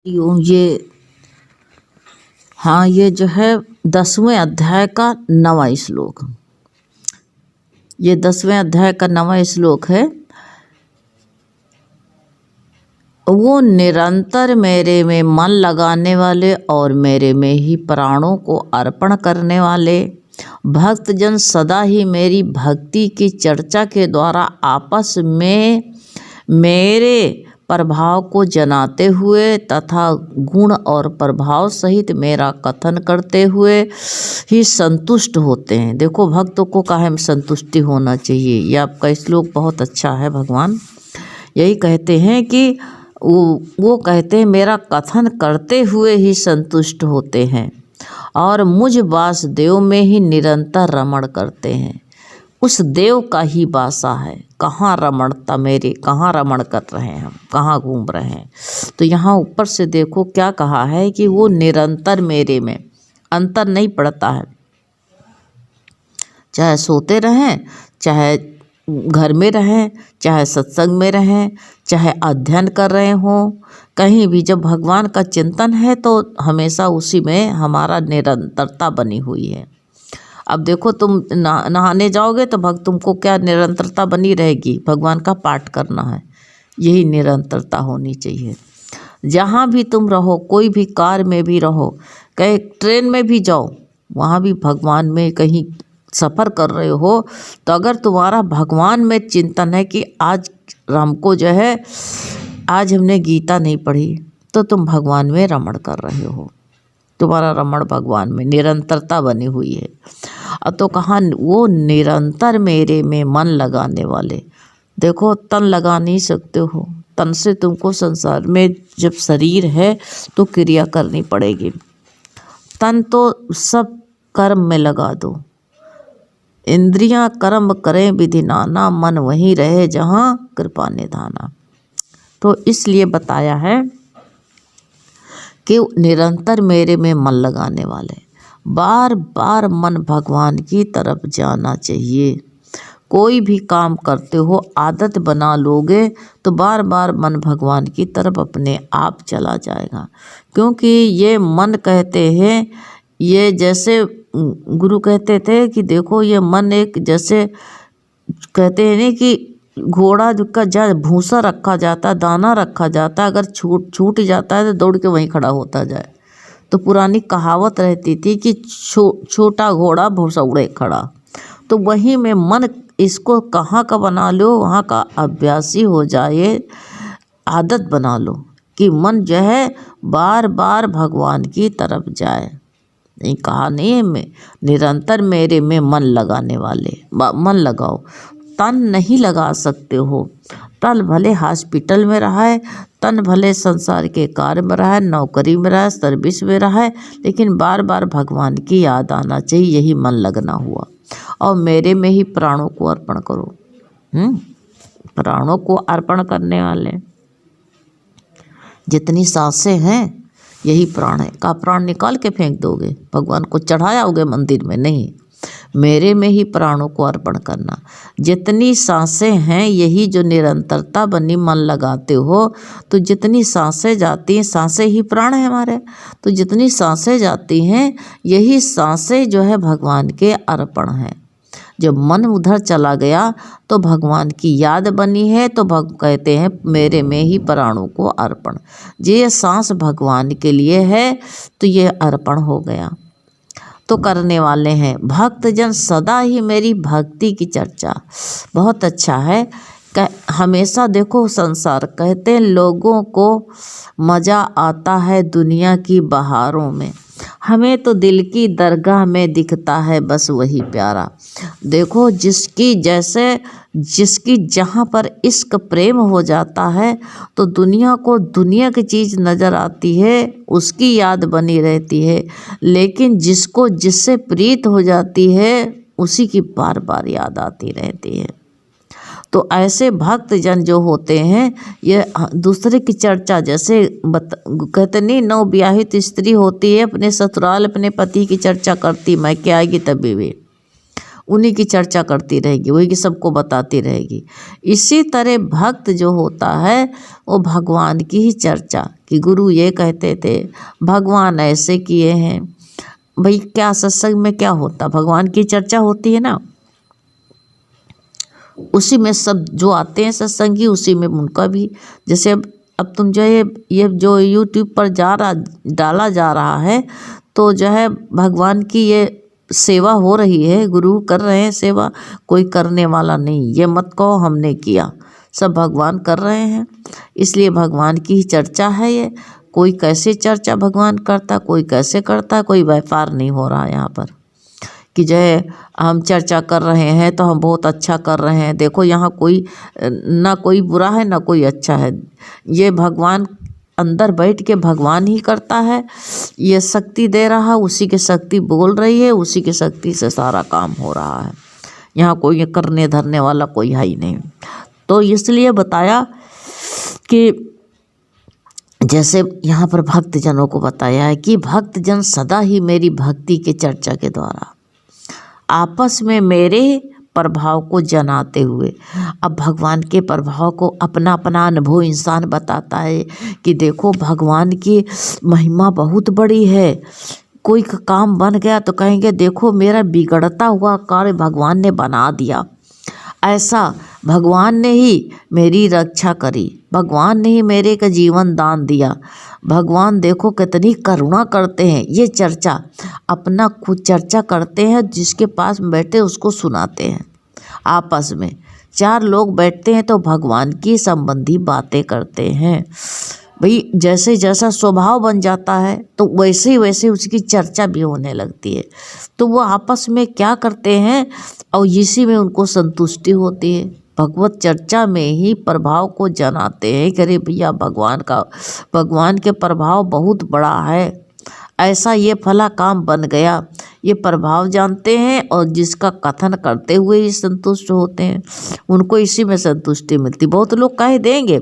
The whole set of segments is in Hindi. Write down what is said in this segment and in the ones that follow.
ये हाँ, ये जो है 10वें अध्याय का 9वां श्लोक। ये 10वें अध्याय का 9वां श्लोक है। वो निरंतर मेरे में मन लगाने वाले और मेरे में ही प्राणों को अर्पण करने वाले भक्तजन सदा ही मेरी भक्ति की चर्चा के द्वारा आपस में मेरे प्रभाव को जनाते हुए तथा गुण और प्रभाव सहित मेरा कथन करते हुए ही संतुष्ट होते हैं। देखो, भक्तों को काहे में संतुष्टि होना चाहिए। ये आपका श्लोक बहुत अच्छा है। भगवान यही कहते हैं कि वो कहते हैं मेरा कथन करते हुए ही संतुष्ट होते हैं और मुझ वासुदेव में ही निरंतर रमण करते हैं। उस देव का ही वासा है। कहाँ रमणता मेरे, कहाँ रमण कर रहे हैं हम, कहाँ घूम रहे हैं। तो यहाँ ऊपर से देखो क्या कहा है कि वो निरंतर मेरे में, अंतर नहीं पड़ता है। चाहे सोते रहें, चाहे घर में रहें, चाहे सत्संग में रहें, चाहे अध्ययन कर रहे हों, कहीं भी जब भगवान का चिंतन है तो हमेशा उसी में हमारा निरंतरता बनी हुई है। अब देखो, तुम नहाने जाओगे तो तुमको क्या निरंतरता बनी रहेगी? भगवान का पाठ करना है। यही निरंतरता होनी चाहिए। जहाँ भी तुम रहो, कोई भी कार में भी रहो, कहीं ट्रेन में भी जाओ, वहाँ भी भगवान में कहीं सफ़र कर रहे हो तो अगर तुम्हारा भगवान में चिंतन है कि आज हमको जो है, आज हमने गीता नहीं पढ़ी, तो तुम भगवान में रमण कर रहे हो। तुम्हारा रमण भगवान में निरंतरता बनी हुई है। अब तो कहाँ वो निरंतर मेरे में मन लगाने वाले। देखो, तन लगा नहीं सकते हो। तन से तुमको संसार में जब शरीर है तो क्रिया करनी पड़ेगी। तन तो सब कर्म में लगा दो। इंद्रियां कर्म करें विधि नाना, मन वहीं रहे जहाँ कृपा निधाना। तो इसलिए बताया है कि निरंतर मेरे में मन लगाने वाले, बार बार मन भगवान की तरफ जाना चाहिए। कोई भी काम करते हो, आदत बना लोगे तो बार बार मन भगवान की तरफ अपने आप चला जाएगा। क्योंकि ये मन कहते हैं, ये जैसे गुरु कहते थे कि देखो, ये मन एक जैसे कहते हैं ना कि घोड़ा का जहाँ भूसा रखा जाता, दाना रखा जाता, अगर छूट जाता है तो दौड़ के वहीं खड़ा होता जाए। तो पुरानी कहावत रहती थी कि छोटा घोड़ा भूसा उड़े खड़ा। तो वहीं में मन, इसको कहाँ का बना लो, वहाँ का अभ्यासी हो जाए, आदत बना लो कि मन जो है बार बार भगवान की तरफ जाए। नहीं कहा नहीं है, मैं निरंतर मेरे में मन लगाने वाले, मन लगाओ। तन नहीं लगा सकते हो। तन भले हॉस्पिटल में रहा है, तन भले संसार के कार्य में रहा है, नौकरी में रहा है, सर्विस में रहा है, लेकिन बार बार भगवान की याद आना चाहिए। यही मन लगना हुआ। और मेरे में ही प्राणों को अर्पण करो। प्राणों को अर्पण करने वाले, जितनी सांसें हैं यही प्राण है। का प्राण निकाल के फेंक दोगे, भगवान को चढ़ाओगे मंदिर में? नहीं, मेरे में ही प्राणों को अर्पण करना। जितनी सांसें हैं यही जो निरंतरता बनी, मन लगाते हो तो जितनी सांसें जाती हैं, सांसें ही प्राण है हमारे। तो जितनी सांसें जाती हैं यही सांसें जो है भगवान के अर्पण हैं। जब मन उधर चला गया तो भगवान की याद बनी है, तो कहते हैं मेरे में ही प्राणों को अर्पण। ये सांस भगवान के लिए है तो ये अर्पण हो गया। तो करने वाले हैं भक्तजन सदा ही मेरी भक्ति की चर्चा। बहुत अच्छा है। हमेशा देखो, संसार कहते हैं लोगों को मज़ा आता है दुनिया की बहारों में, हमें तो दिल की दरगाह में दिखता है बस वही प्यारा। देखो, जिसकी जहाँ पर इश्क प्रेम हो जाता है तो दुनिया को दुनिया की चीज़ नज़र आती है, उसकी याद बनी रहती है। लेकिन जिसको जिससे प्रीत हो जाती है उसी की बार बार याद आती रहती है। तो ऐसे भक्त जन जो होते हैं, ये दूसरे की चर्चा, जैसे कहते नहीं, नौ ब्याहित स्त्री होती है, अपने ससुराल अपने पति की चर्चा करती, मैं क्या आएगी तभी भी उन्हीं की चर्चा करती रहेगी, वही की सबको बताती रहेगी। इसी तरह भक्त जो होता है वो भगवान की ही चर्चा, कि गुरु ये कहते थे, भगवान ऐसे किए हैं। भाई क्या सत्संग में क्या होता, भगवान की चर्चा होती है ना, उसी में सब जो आते हैं सत्संगी, उसी में उनका भी। जैसे अब तुम जो ये जो यूट्यूब पर डाला जा रहा है, तो जो है भगवान की ये सेवा हो रही है, गुरु कर रहे हैं सेवा, कोई करने वाला नहीं। ये मत कहो हमने किया, सब भगवान कर रहे हैं, इसलिए भगवान की ही चर्चा है ये। कोई कैसे चर्चा भगवान करता, कोई कैसे करता, कोई व्यापार नहीं हो रहा यहाँ पर कि जो है हम चर्चा कर रहे हैं तो हम बहुत अच्छा कर रहे हैं। देखो यहाँ कोई ना कोई बुरा है ना कोई अच्छा है, ये भगवान अंदर बैठ के भगवान ही करता है। ये शक्ति दे रहा, उसी की शक्ति बोल रही है, उसी की शक्ति से सारा काम हो रहा है। यहाँ कोई करने धरने वाला कोई है ही नहीं। तो इसलिए बताया कि जैसे यहाँ पर भक्तजनों को बताया है कि भक्तजन सदा ही मेरी भक्ति के चर्चा के द्वारा आपस में मेरे प्रभाव को जनाते हुए, अब भगवान के प्रभाव को अपना अपना अनुभव इंसान बताता है कि देखो भगवान की महिमा बहुत बड़ी है। कोई काम बन गया तो कहेंगे देखो मेरा बिगड़ता हुआ कार्य भगवान ने बना दिया, ऐसा भगवान ने ही मेरी रक्षा करी, भगवान ने ही मेरे का जीवन दान दिया, भगवान देखो कितनी करुणा करते हैं। ये चर्चा अपना खुद चर्चा करते हैं, जिसके पास बैठे उसको सुनाते हैं। आपस में 4 लोग बैठते हैं तो भगवान की संबंधी बातें करते हैं। भाई जैसे जैसा स्वभाव बन जाता है तो वैसे ही वैसे उसकी चर्चा भी होने लगती है। तो वो आपस में क्या करते हैं और इसी में उनको संतुष्टि होती है। भगवत चर्चा में ही प्रभाव को जनाते हैं कि अरे भैया भगवान के प्रभाव बहुत बड़ा है, ऐसा ये फला काम बन गया, ये प्रभाव जानते हैं और जिसका कथन करते हुए ही संतुष्ट होते हैं, उनको इसी में संतुष्टि मिलती। बहुत लोग कह देंगे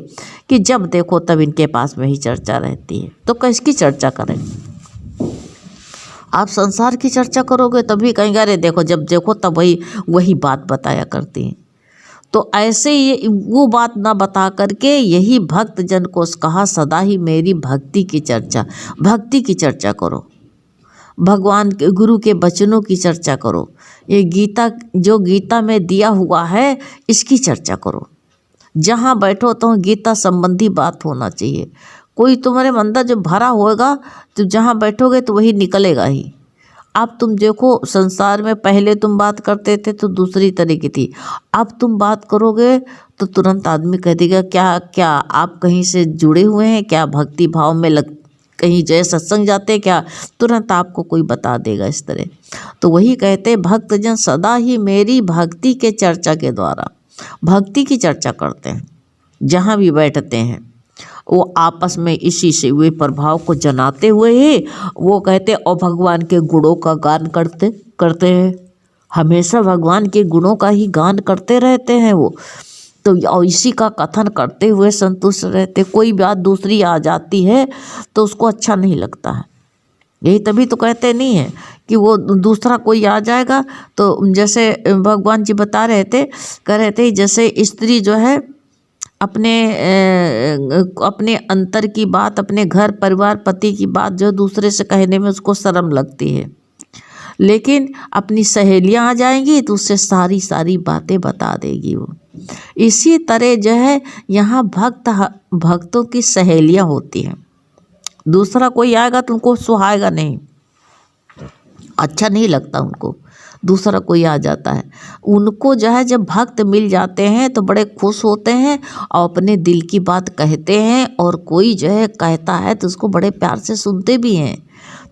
कि जब देखो तब इनके पास में ही चर्चा रहती है, तो किसकी चर्चा करें? आप संसार की चर्चा करोगे तभी कहेंगे अरे देखो जब देखो तब वही बात बताया करती हैं। तो ऐसे ये वो बात ना बता करके यही भक्त जन को कहा सदा ही मेरी भक्ति की चर्चा करो, भगवान के गुरु के वचनों की चर्चा करो, ये गीता जो गीता में दिया हुआ है इसकी चर्चा करो। जहाँ बैठो तो गीता संबंधी बात होना चाहिए। कोई तुम्हारे अंदर जो भरा होगा तो जहाँ बैठोगे तो वही निकलेगा ही। अब तुम देखो संसार में पहले तुम बात करते थे तो दूसरी तरह की थी, अब तुम बात करोगे तो तुरंत आदमी कह देगा क्या आप कहीं से जुड़े हुए हैं क्या, भक्ति भाव में कहीं जय सत्संग जाते हैं क्या, तुरंत आपको कोई बता देगा इस तरह। तो वही कहते भक्तजन सदा ही मेरी भक्ति के चर्चा के द्वारा भक्ति की चर्चा करते हैं। जहाँ भी बैठते हैं वो आपस में इसी से हुए प्रभाव को जनाते हुए ही वो कहते और भगवान के गुणों का गान करते हैं। हमेशा भगवान के गुणों का ही गान करते रहते हैं वो तो, और इसी का कथन करते हुए संतुष्ट रहते। कोई बात दूसरी आ जाती है तो उसको अच्छा नहीं लगता है। यही तभी तो कहते नहीं है कि वो दूसरा कोई आ जाएगा तो जैसे भगवान जी बता रहे थे, कह रहे थे जैसे स्त्री जो है अपने अंतर की बात, अपने घर परिवार पति की बात जो दूसरे से कहने में उसको शर्म लगती है, लेकिन अपनी सहेलियां आ जाएंगी तो उससे सारी बातें बता देगी वो। इसी तरह जो है यहाँ भक्तों की सहेलियां होती हैं। दूसरा कोई आएगा तो उनको सुहाएगा नहीं, अच्छा नहीं लगता उनको, दूसरा कोई आ जाता है। उनको जो है जब भक्त मिल जाते हैं तो बड़े खुश होते हैं और अपने दिल की बात कहते हैं, और कोई जो है कहता है तो उसको बड़े प्यार से सुनते भी हैं।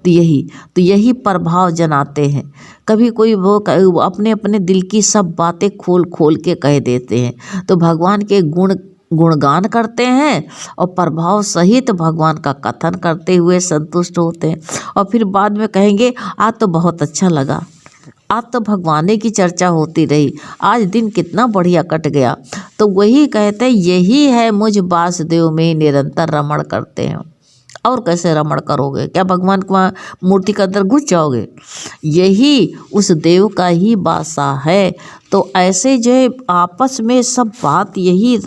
तो यही प्रभाव जनाते हैं। कभी कोई वो अपने दिल की सब बातें खोल के कह देते हैं तो भगवान के गुणगान करते हैं और प्रभाव सहित भगवान का कथन करते हुए संतुष्ट होते हैं। और फिर बाद में कहेंगे आज तो बहुत अच्छा लगा, आज तो भगवान की चर्चा होती रही, आज दिन कितना बढ़िया कट गया। तो वही कहते हैं यही है मुझ वासुदेव में निरंतर रमण करते हैं। और कैसे रमण करोगे? क्या भगवान की मूर्ति के अंदर घुस जाओगे? यही उस देव का ही वासा है। तो ऐसे जो आपस में सब बात यही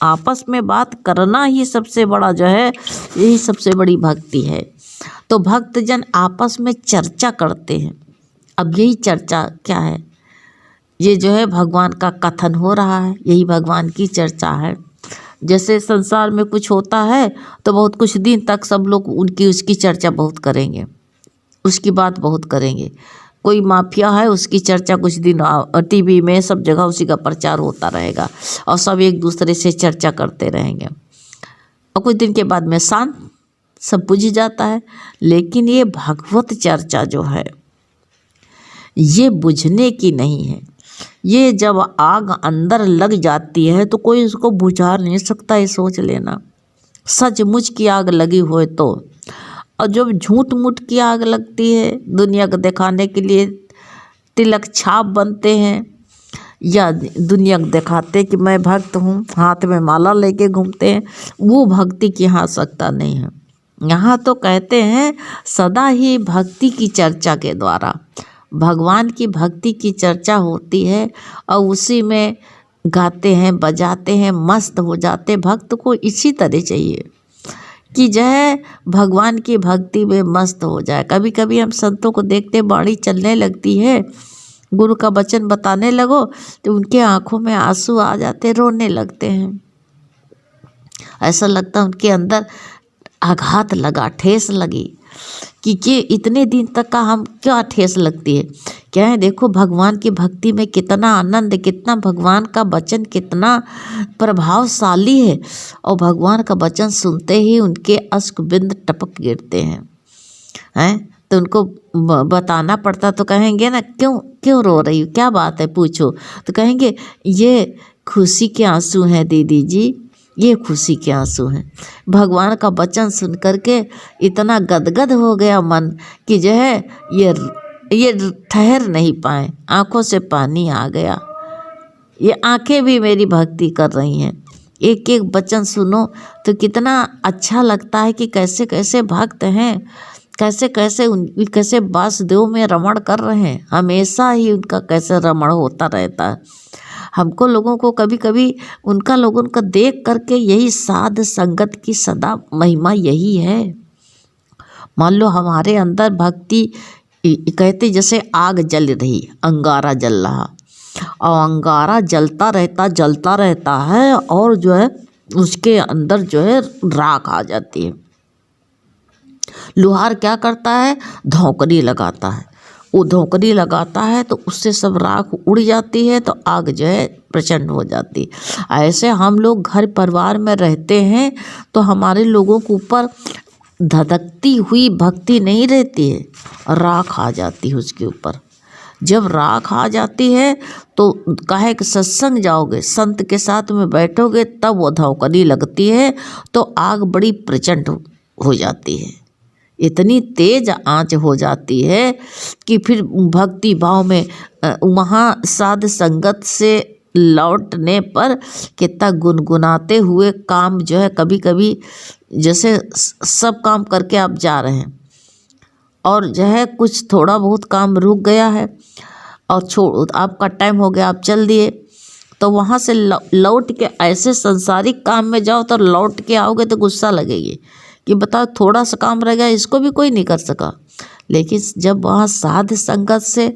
आपस में बात करना ही सबसे बड़ा जो है, यही सबसे बड़ी भक्ति है। तो भक्तजन आपस में चर्चा करते हैं। अब यही चर्चा क्या है, ये जो है भगवान का कथन हो रहा है, यही भगवान की चर्चा है। जैसे संसार में कुछ होता है तो बहुत कुछ दिन तक सब लोग उनकी उसकी चर्चा बहुत करेंगे, उसकी बात बहुत करेंगे। कोई माफिया है, उसकी चर्चा कुछ दिन टीवी में सब जगह उसी का प्रचार होता रहेगा और सब एक दूसरे से चर्चा करते रहेंगे और कुछ दिन के बाद में शांत, सब बुझ जाता है। लेकिन ये भागवत चर्चा जो है ये बुझने की नहीं है। ये जब आग अंदर लग जाती है तो कोई उसको बुझा नहीं सकता, ये सोच लेना। सचमुच की आग लगी हो तो, और जब झूठ मूठ की आग लगती है, दुनिया को दिखाने के लिए तिलक छाप बनते हैं या दुनिया को दिखाते कि मैं भक्त हूँ, हाथ में माला लेके घूमते हैं, वो भक्ति की यहाँ सकता नहीं है। यहाँ तो कहते हैं सदा ही भक्ति की चर्चा के द्वारा भगवान की भक्ति की चर्चा होती है और उसी में गाते हैं, बजाते हैं, मस्त हो जाते। भक्त को इसी तरह चाहिए कि जो है भगवान की भक्ति में मस्त हो जाए। कभी कभी हम संतों को देखते, बाणी चलने लगती है, गुरु का वचन बताने लगो तो उनके आंखों में आंसू आ जाते, रोने लगते हैं। ऐसा लगता है उनके अंदर आघात लगा, ठेस लगी कि इतने दिन तक का हम क्या ठेस लगती है। क्या है, देखो भगवान की भक्ति में कितना आनंद, कितना भगवान का वचन कितना प्रभावशाली है और भगवान का वचन सुनते ही उनके अश्क बिंद टपक गिरते हैं। तो उनको बताना पड़ता तो कहेंगे ना, क्यों रो रही हो, क्या बात है, पूछो। तो कहेंगे ये खुशी के आंसू हैं दीदी जी, ये खुशी के आंसू हैं। भगवान का वचन सुन करके इतना गदगद हो गया मन कि जो है ये ठहर नहीं पाए, आंखों से पानी आ गया। ये आंखें भी मेरी भक्ति कर रही हैं। एक एक वचन सुनो तो कितना अच्छा लगता है कि कैसे कैसे भक्त हैं, कैसे वासुदेव में रमण कर रहे हैं। हमेशा ही उनका कैसे रमण होता रहता है। हमको लोगों को कभी कभी उनका लोगों का देख करके यही साध संगत की सदा महिमा यही है। मान लो हमारे अंदर भक्ति, कहते जैसे आग जल रही, अंगारा जल रहा और अंगारा जलता रहता है और जो है उसके अंदर जो है राख आ जाती है। लोहार क्या करता है, धौंकनी लगाता है। वो धौंकनी लगाता है तो उससे सब राख उड़ जाती है तो आग जो है प्रचंड हो जाती है। ऐसे हम लोग घर परिवार में रहते हैं तो हमारे लोगों के ऊपर धधकती हुई भक्ति नहीं रहती है, राख आ जाती है उसके ऊपर। जब राख आ जाती है तो काहे कि सत्संग जाओगे, संत के साथ में बैठोगे, तब वो धौंकनी लगती है तो आग बड़ी प्रचंड हो जाती है। इतनी तेज आंच हो जाती है कि फिर भक्ति भाव में वहाँ साध संगत से लौटने पर कितना गुनगुनाते हुए काम जो है, कभी कभी जैसे सब काम करके आप जा रहे हैं और जो है कुछ थोड़ा बहुत काम रुक गया है और आपका टाइम हो गया, आप चल दिए, तो वहाँ से लौट के ऐसे संसारिक काम में जाओ तो लौट के आओगे तो गुस्सा लगेगी कि बताओ थोड़ा सा काम रह गया, इसको भी कोई नहीं कर सका। लेकिन जब वहाँ साध संगत से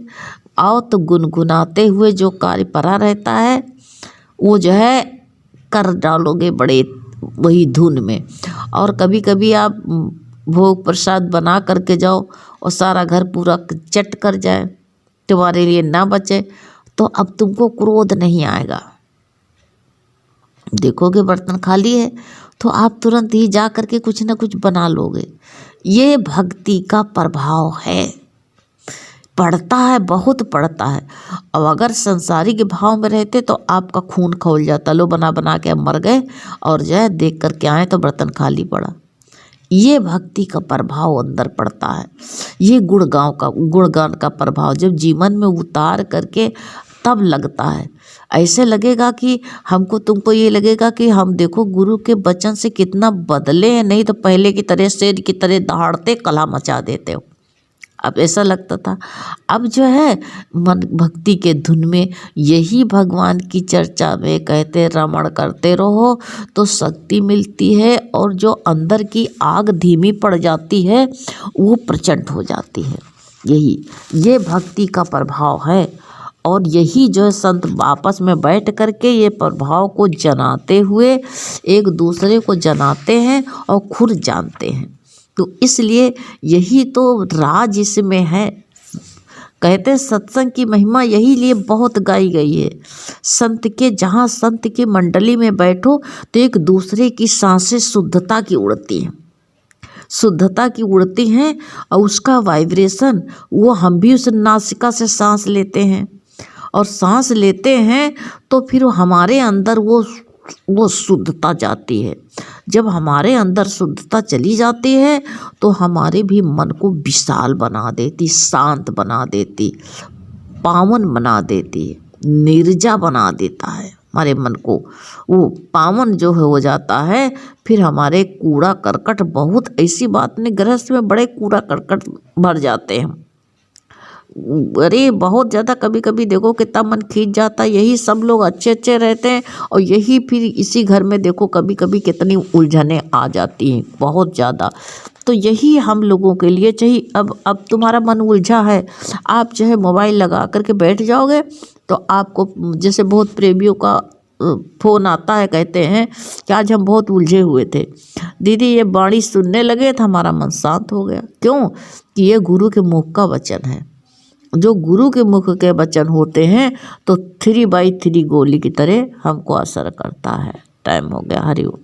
आओ तो गुनगुनाते हुए जो कार्य पड़ा रहता है वो जो है कर डालोगे बड़े वही धुन में। और कभी कभी आप भोग प्रसाद बना करके जाओ और सारा घर पूरा चट कर जाए, तुम्हारे लिए ना बचे, तो अब तुमको क्रोध नहीं आएगा। देखोगे बर्तन खाली है तो आप तुरंत ही जा करके कुछ ना कुछ बना लोगे। ये भक्ति का प्रभाव है, पड़ता है, बहुत पड़ता है। और अगर संसारिक भाव में रहते तो आपका खून खौल जाता, लो बना बना के मर गए और जो है देख करके आए तो बर्तन खाली पड़ा। ये भक्ति का प्रभाव अंदर पड़ता है। ये गुणगान का प्रभाव जब जीवन में उतार करके तब लगता है। ऐसे लगेगा कि तुमको ये लगेगा कि हम देखो गुरु के वचन से कितना बदले हैं, नहीं तो पहले की तरह शेर की तरह दहाड़ते कला मचा देते हो। अब ऐसा लगता था। अब जो है मन भक्ति के धुन में यही भगवान की चर्चा में कहते रमण करते रहो तो शक्ति मिलती है, और जो अंदर की आग धीमी पड़ जाती है वो प्रचंड हो जाती है। ये भक्ति का प्रभाव है। और यही जो है संत आपस में बैठ करके ये प्रभाव को जनाते हुए एक दूसरे को जनाते हैं और खुद जानते हैं। तो इसलिए यही तो राज इसमें है। कहते हैं सत्संग की महिमा यही लिए बहुत गाई गई है। जहाँ संत की मंडली में बैठो तो एक दूसरे की सांसें शुद्धता की उड़ती हैं और उसका वाइब्रेशन वो हम भी उस नासिका से सांस लेते हैं, और सांस लेते हैं तो फिर हमारे अंदर वो शुद्धता जाती है। जब हमारे अंदर शुद्धता चली जाती है तो हमारे भी मन को विशाल बना देती, शांत बना देती, पावन बना देती, निर्जा बना देता है हमारे मन को। वो पावन जो हो जाता है, फिर हमारे कूड़ा करकट, बहुत ऐसी बात नहीं, गृहस्थ में बड़े कूड़ा करकट भर जाते हैं। अरे बहुत ज़्यादा कभी कभी देखो कितना मन खींच जाता है। यही सब लोग अच्छे रहते हैं और यही फिर इसी घर में देखो कभी कभी कितनी उलझनें आ जाती हैं बहुत ज़्यादा। तो यही हम लोगों के लिए चाहिए। अब तुम्हारा मन उलझा है, आप जो है मोबाइल लगा करके बैठ जाओगे तो आपको जैसे बहुत प्रेमियों का फ़ोन आता है, कहते हैं कि आज हम बहुत उलझे हुए थे दीदी, ये वाणी सुनने लगे तो हमारा मन शांत हो गया। क्यों? कि ये गुरु के मुख का वचन है। जो गुरु के मुख के वचन होते हैं तो 3/3 गोली की तरह हमको असर करता है। टाइम हो गया। हरि ओम।